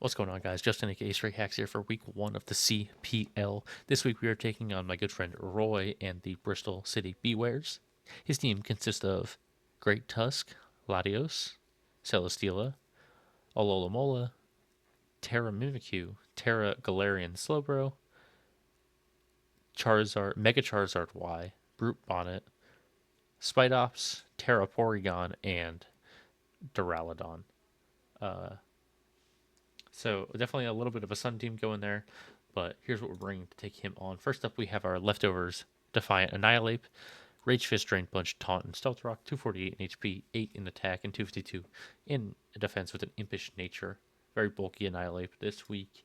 What's going on, guys? Justin aka Stray Hacks here for week 1 of the CPL. This week we are taking on my good friend Roy and the Bristol City Bewares. His team consists of Great Tusk, Latios, Celesteela, Ololomola, Terra Mimikyu, Terra Galarian Slowbro, Charizard, Mega Charizard Y, Brute Bonnet, Spidops, Terra Porygon, and Duraludon. So definitely a little bit of a Sun team going there, but here's what we're bringing to take him on. First up, we have our leftovers: Defiant, Annihilate, Rage Fist, Drain Punch, Taunt, and Stealth Rock. 248 in HP, 8 in attack, and 252 in defense with an impish nature. Very bulky Annihilate this week.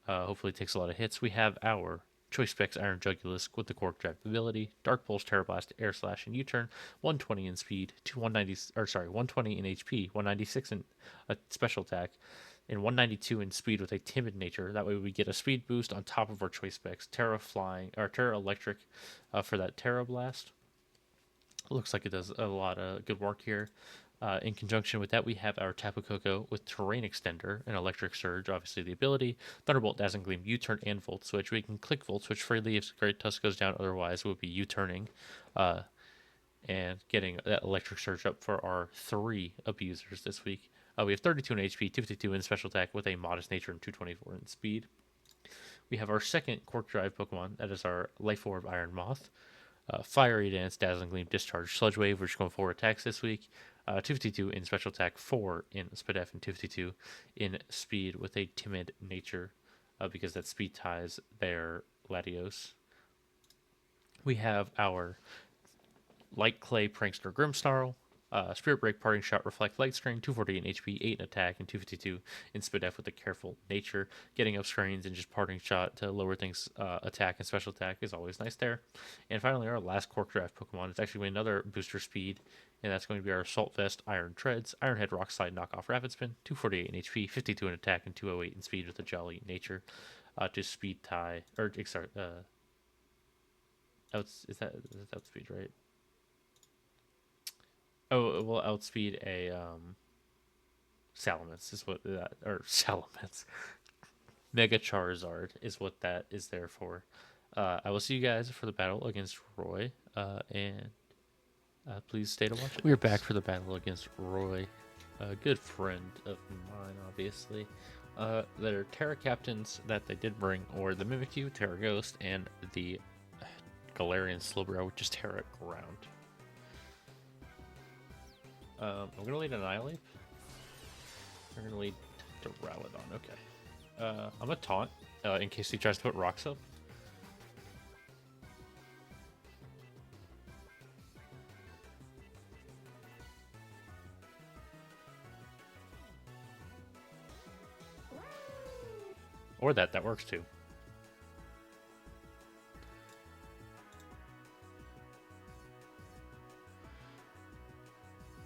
Hopefully takes a lot of hits. We have our Choice Specs Iron Jugulis with the Cork Drive ability, Dark Pulse, Terra Blast, Air Slash, and U-Turn. 120 in speed, 120 in HP, 196 in a special attack, and 192 in speed with a timid nature. That way we get a speed boost on top of our Choice Specs. Terra Flying or Terra Electric for that Terra Blast. Looks like it does a lot of good work here. In conjunction with that, we have our Tapu Koko with Terrain Extender and Electric Surge, obviously the ability, Thunderbolt, Dazzling Gleam, U-Turn, and Volt Switch. We can click Volt Switch freely if Great Tusk goes down, otherwise we'll be U-turning and getting that Electric Surge up for our 3 abusers this week. We have 32 in HP, 252 in special attack with a modest nature and 224 in speed. We have our second Cork Drive Pokemon, that is our Life Orb Iron Moth. Fiery Dance, Dazzling Gleam, Discharge, Sludge Wave. We're just going 4 attacks this week. 252 in special attack, 4 in Spadef, and 252 in speed with a timid nature because that speed ties their Latios. We have our Light Clay Prankster Grimmsnarl, Spirit Break, Parting Shot, Reflect, Light Screen, 240 in HP, 8 in attack, and 252 in Spadef with a careful nature. Getting up screens and just Parting Shot to lower things attack and special attack is always nice there. And finally, our last Cork Draft Pokemon is actually another booster speed, and that's going to be our Assault Vest, Iron Treads, Iron Head, Rock Slide, Knockoff, Rapid Spin, 248 in HP, 52 in attack, and 208 in speed with a Jolly nature to speed tie, or sorry, is that outspeed, right? Oh, it will outspeed a Salamence is what that, or Salamence. Mega Charizard is what that is there for. I will see you guys for the battle against Roy, and please stay to watch it. We're back for the battle against Roy, a good friend of mine, obviously. Their Terra Captains that they did bring, or the Mimikyu, Terra Ghost, and the Galarian Slowbro, which is Terra Ground. I'm going to lead Annihilate. We're going to lead Duraludon. Okay. I'm going to taunt in case he tries to put rocks up. Or that works too.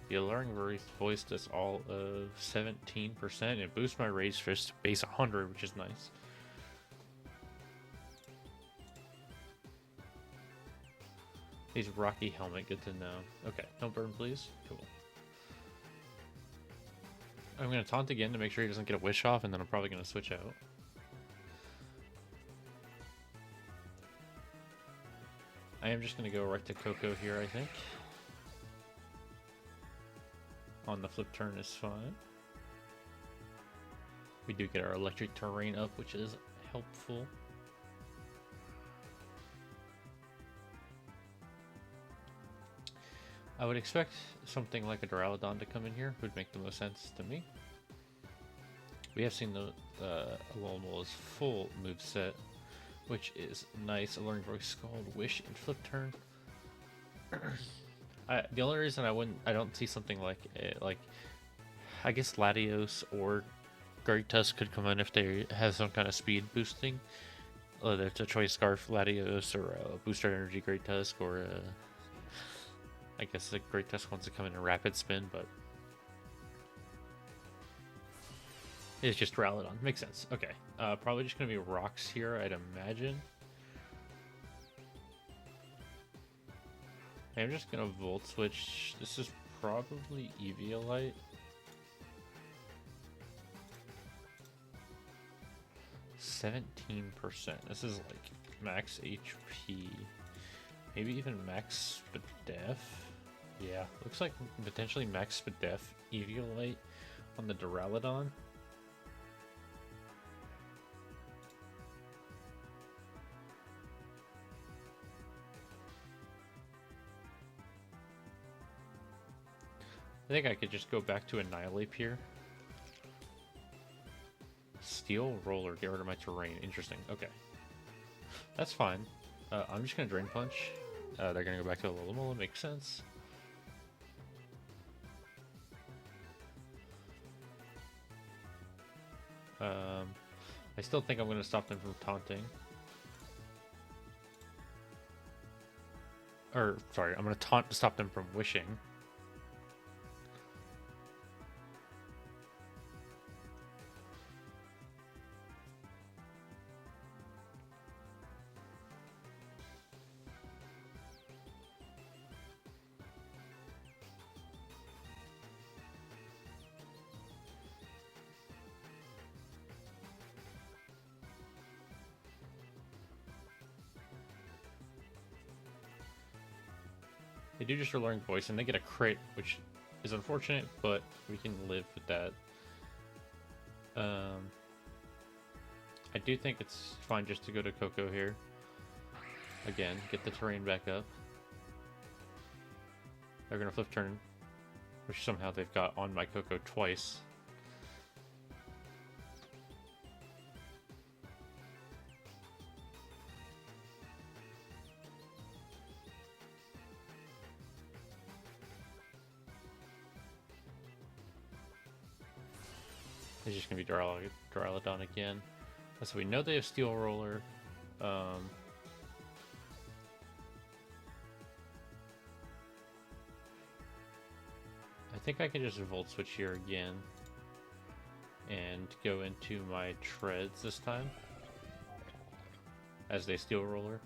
The Alluring Voice does all of 17% and boosts my Rage Fist to base 100, which is nice. He's Rocky Helmet, good to know. Okay, don't burn, please. Cool. I'm going to taunt again to make sure he doesn't get a Wish off, and then I'm probably going to switch out. I am just going to go right to Koko here, I think. On the flip turn is fine. We do get our electric terrain up, which is helpful. I would expect something like a Duraludon to come in here. Would make the most sense to me. We have seen the Alomola's full moveset, which is nice. Alluring Voice, Scald, Wish, and flip turn. The only reason I don't see something like I guess Latios or Great Tusk could come in if they have some kind of speed boosting. Whether it's a Choice Scarf Latios or a Booster Energy Great Tusk, or I guess the Great Tusk wants to come in a Rapid Spin, but it's just Duraludon. Makes sense. Okay, probably just gonna be rocks here, I'd imagine. I'm just gonna Volt Switch. This is probably Eviolite. 17%. This is like max HP. Maybe even max Spadef. Yeah, looks like potentially max Spadef Eviolite on the Duraludon. I think I could just go back to Annihilate here. Steel Roller, get rid of my terrain. Interesting. Okay. That's fine. I'm just going to Drain Punch. They're going to go back to Alomomola. Makes sense. I still think I'm going to stop them from taunting. Or, sorry, I'm going to taunt to stop them from wishing. They do just Alluring Voice, and they get a crit, which is unfortunate, but we can live with that. I do think it's fine just to go to Koko here. Again, get the terrain back up. They're going to flip turn, which somehow they've got on my Koko twice. It's just going to be Duraludon again. So we know they have Steel Roller. I think I can just Volt Switch here again and go into my Treads this time as they Steel Roller.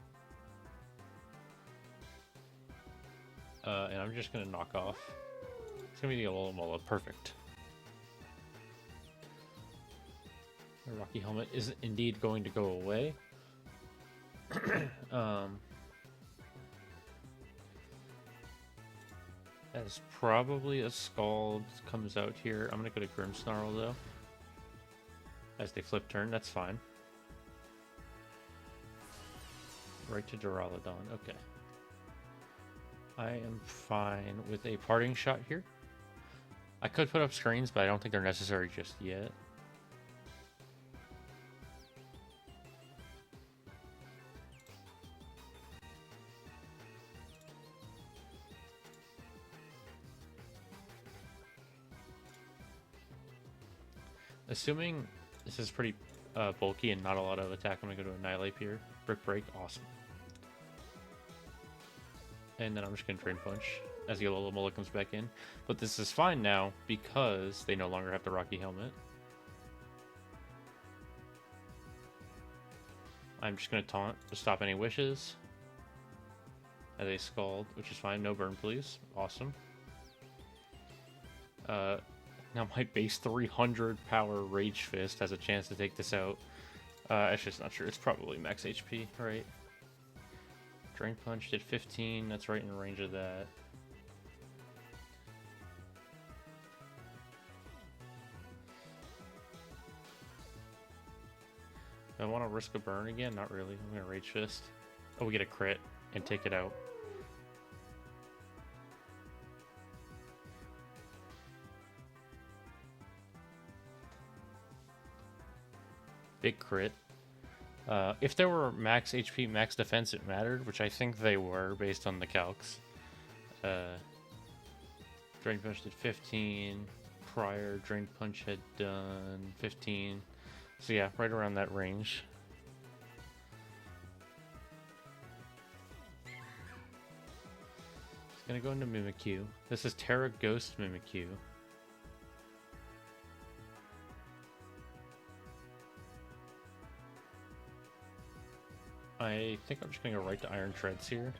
And I'm just going to knock off. It's going to be the Alomomola. Perfect. The Rocky Helmet is indeed going to go away. As probably a Scald comes out here. I'm going to go to Grimmsnarl though. As they flip turn, that's fine. Right to Duraludon, okay. I am fine with a Parting Shot here. I could put up screens, but I don't think they're necessary just yet. Assuming this is pretty bulky and not a lot of attack, I'm going to go to Annihilate here. Brick Break, awesome. And then I'm just going to Drain Punch as the Alomomola comes back in. But this is fine now because they no longer have the Rocky Helmet. I'm just going to taunt to stop any wishes. As they Scald, which is fine. No burn, please. Awesome. Now my base 300 power Rage Fist has a chance to take this out. It's just not sure. It's probably max HP, right? Drain Punch did 15. That's right in range of that. Do I want to risk a burn again? Not really. I'm going to Rage Fist. Oh, we get a crit and take it out. Big crit. If there were max HP, max defense, it mattered, which I think they were based on the calcs. Drain Punch did 15. Prior Drain Punch had done 15. So yeah, right around that range. It's gonna go into Mimikyu. This is Terra Ghost Mimikyu. I think I'm just going to go right to Iron Treads here.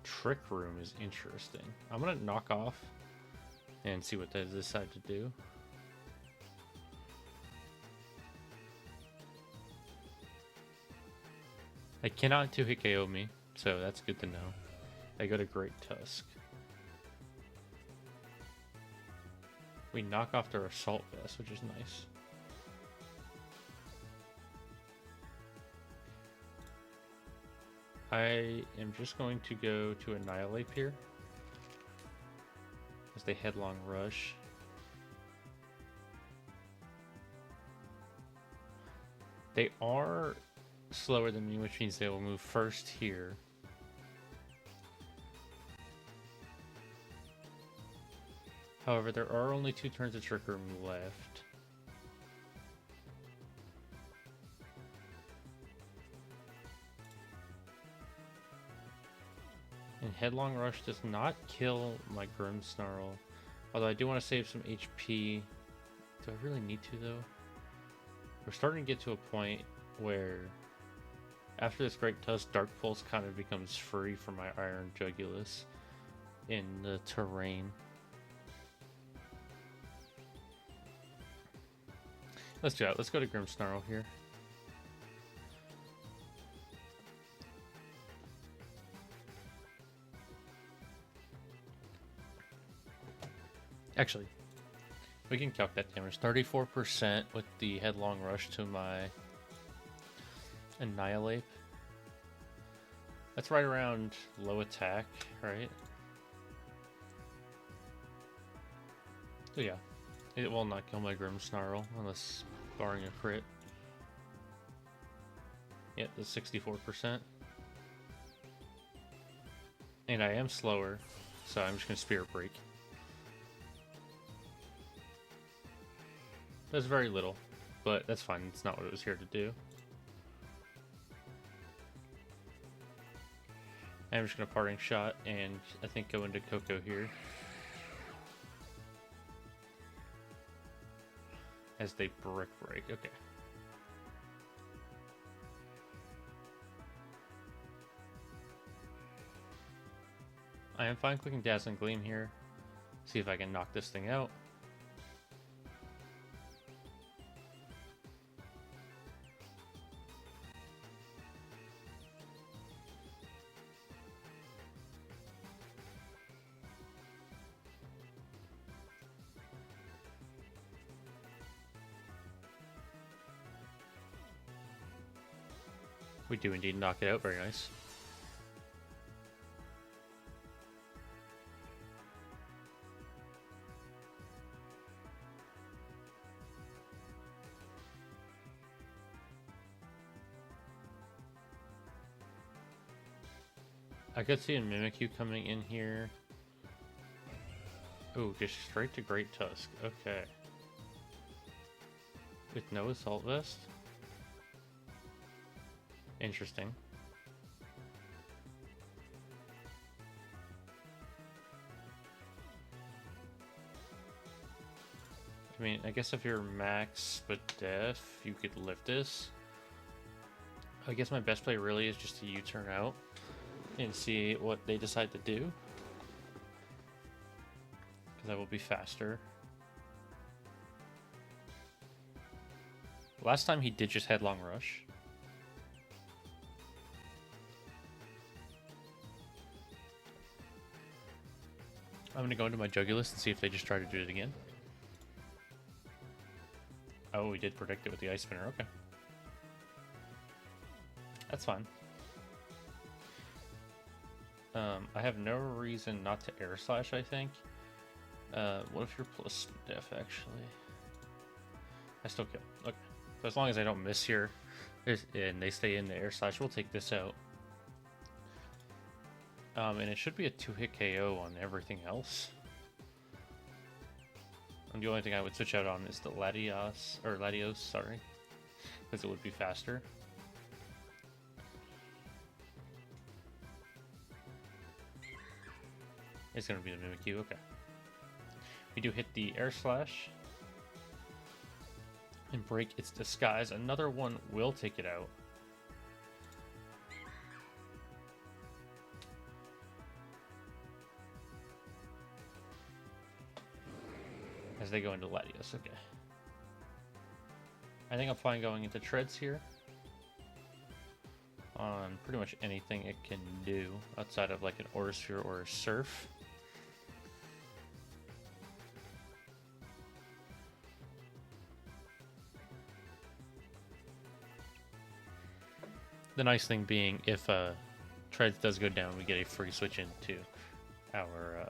Trick Room is interesting. I'm going to knock off and see what they decide to do. I cannot 2-hit KO me, so that's good to know. I go to Great Tusk. We knock off their Assault Vest, which is nice. I am just going to go to Annihilate here as they headlong rush. They are slower than me, which means they will move first here. However, there are only 2 turns of Trick Room left. And Headlong Rush does not kill my Grimmsnarl. Although I do want to save some HP. Do I really need to, though? We're starting to get to a point where after this Great Tusk, Dark Pulse kind of becomes free for my Iron Jugulus in the terrain. Let's do that. Let's go to Grimmsnarl here. Actually, we can calc that damage. 34% with the Headlong Rush to my Annihilate. That's right around low attack, right? So yeah, it will not kill my Grimmsnarl unless barring a crit. Yeah, the 64%. And I am slower, so I'm just going to Spirit Break. Does very little, but that's fine. It's not what it was here to do. I'm just going to Parting Shot and I think go into Koko here. As they Brick Break. Okay. I am fine clicking Dazzling Gleam here. See if I can knock this thing out. We do indeed knock it out. Very nice. I could see a Mimikyu coming in here. Oh, just straight to Great Tusk. Okay. With no Assault Vest? Interesting. I mean, I guess if you're max but def, you could lift this. I guess my best play really is just to U-turn out and see what they decide to do. Because I will be faster. Last time he did just Headlong Rush. I'm going to go into my Jugulus and see if they just try to do it again. Oh, we did predict it with the Ice Spinner. Okay. That's fine. I have no reason not to Air Slash, I think. What if you're plus def, actually? I still kill. Okay. So as long as I don't miss here, and they stay in the Air Slash, we'll take this out. And it should be a 2-hit KO on everything else. And the only thing I would switch out on is the Latios, sorry. Because it would be faster. It's going to be the Mimikyu, okay. We do hit the Air Slash. And break its disguise. Another one will take it out. As they go into Latios, okay. I think I'm fine going into Treads here. on pretty much anything it can do outside of like an Aura Sphere or a Surf. The nice thing being, if Treads does go down, we get a free switch into our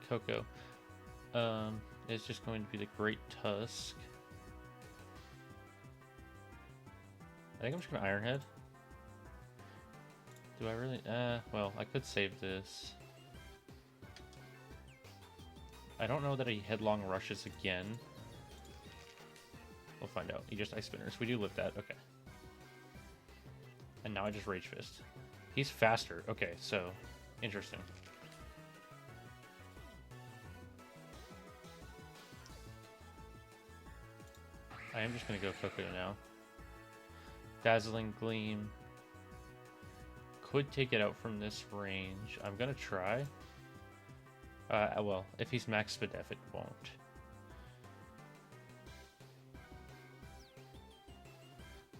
Koko. It's just going to be the Great Tusk. I think I'm just going to Iron Head. Do I really? Well, I could save this. I don't know that he Headlong rushes again. We'll find out. He just Ice Spinners. We do live that. Okay. And now I just Rage Fist. He's faster. Okay, so interesting. I am just going to go Koko now. Dazzling Gleam. Could take it out from this range. I'm going to try. Well, if he's max Spadef, it won't.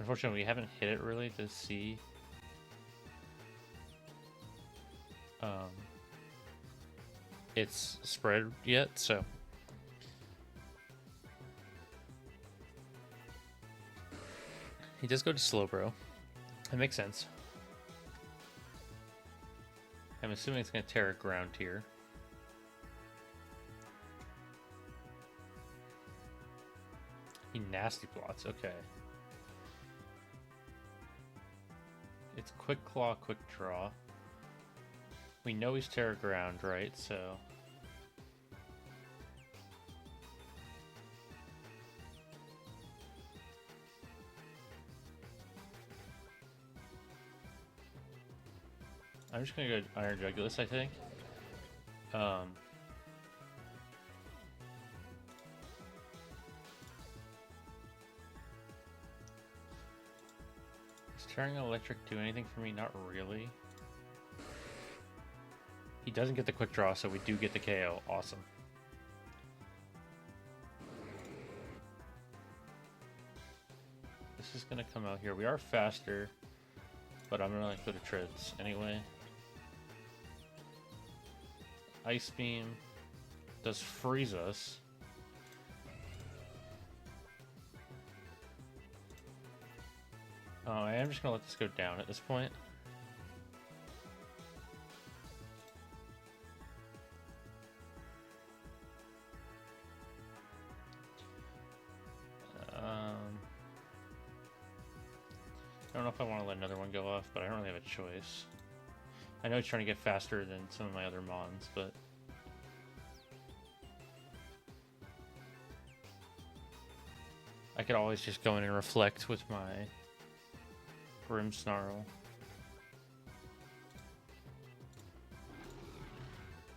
Unfortunately, we haven't hit it really to see its spread yet, so he does go to Slowbro. That makes sense. I'm assuming it's going to tear ground here. He nasty plots, okay. It's Quick Claw, Quick Draw. We know he's Terra Ground, right? So I'm just gonna go Iron Jugulus, I think. Does Tearing Electric do anything for me? Not really. He doesn't get the quick draw, so we do get the KO. Awesome. This is gonna come out here. We are faster, but I'm gonna go to Treads anyway. Ice Beam does freeze us. Oh, I am just gonna let this go down at this point. I don't know if I want to let another one go off, but I don't really have a choice. I know he's trying to get faster than some of my other Mons, but I could always just go in and reflect with my Grim Snarl.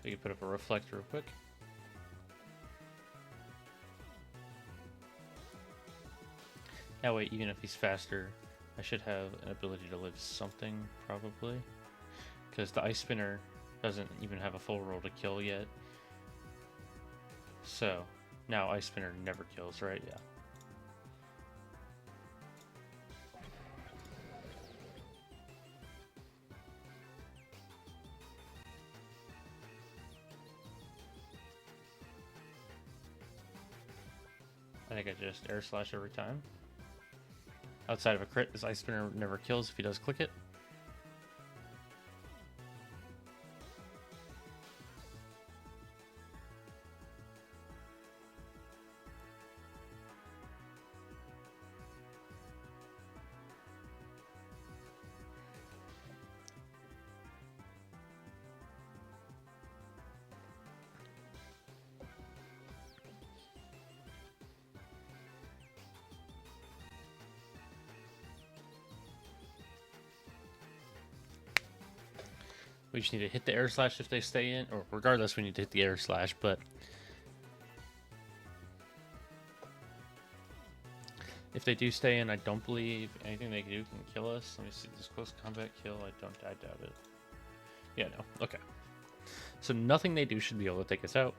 We could put up a reflect real quick. That way, even if he's faster, I should have an ability to live something, probably. Because the Ice Spinner doesn't even have a full roll to kill yet. So, now Ice Spinner never kills, right? Yeah. I think I just Air Slash every time. Outside of a crit, this Ice Spinner never kills if he does click it. We just need to hit the Air Slash if they stay in, or regardless, we need to hit the Air Slash, but if they do stay in, I don't believe anything they can do can kill us. Let me see, this close combat kill, I doubt it. Yeah, no, okay. So nothing they do should be able to take us out.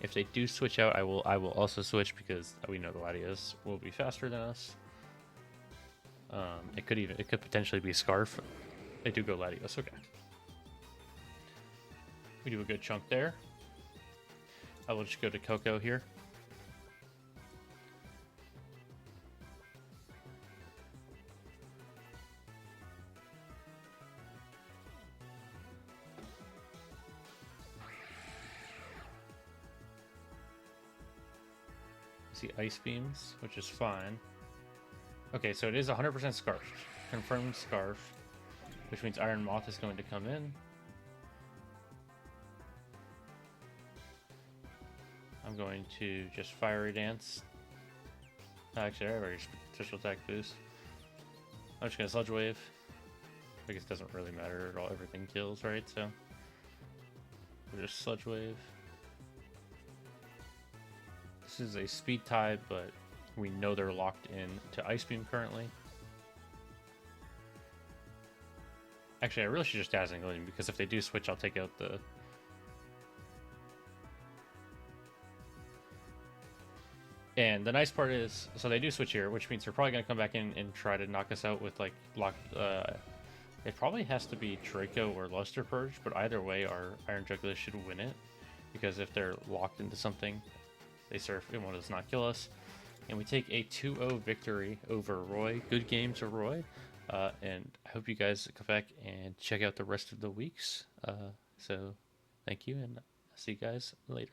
If they do switch out, I will also switch because we know the Latios will be faster than us. It could potentially be Scarf. They do go Latios. Okay. We do a good chunk there. I will just go to Koko here. See Ice Beams, which is fine. Okay, so it is 100% Scarf. Confirmed Scarf, which means Iron Moth is going to come in. I'm going to just Fiery Dance. Actually, I already special attack boost. I'm just gonna Sludge Wave. I guess it doesn't really matter at all. Everything kills, right? So we'll just Sludge Wave. This is a speed tie, but we know they're locked in to Ice Beam currently. Actually, I really should just Dazzling Gleam because if they do switch, I'll take out the. And the nice part is, so they do switch here, which means they're probably going to come back in and try to knock us out with like locked. It probably has to be Draco or Luster Purge, but either way, our Iron Jugular should win it because if they're locked into something, they surf and one does not kill us. And we take a 2-0 victory over Roy. Good game to Roy. And I hope you guys come back and check out the rest of the weeks. So thank you, and I'll see you guys later.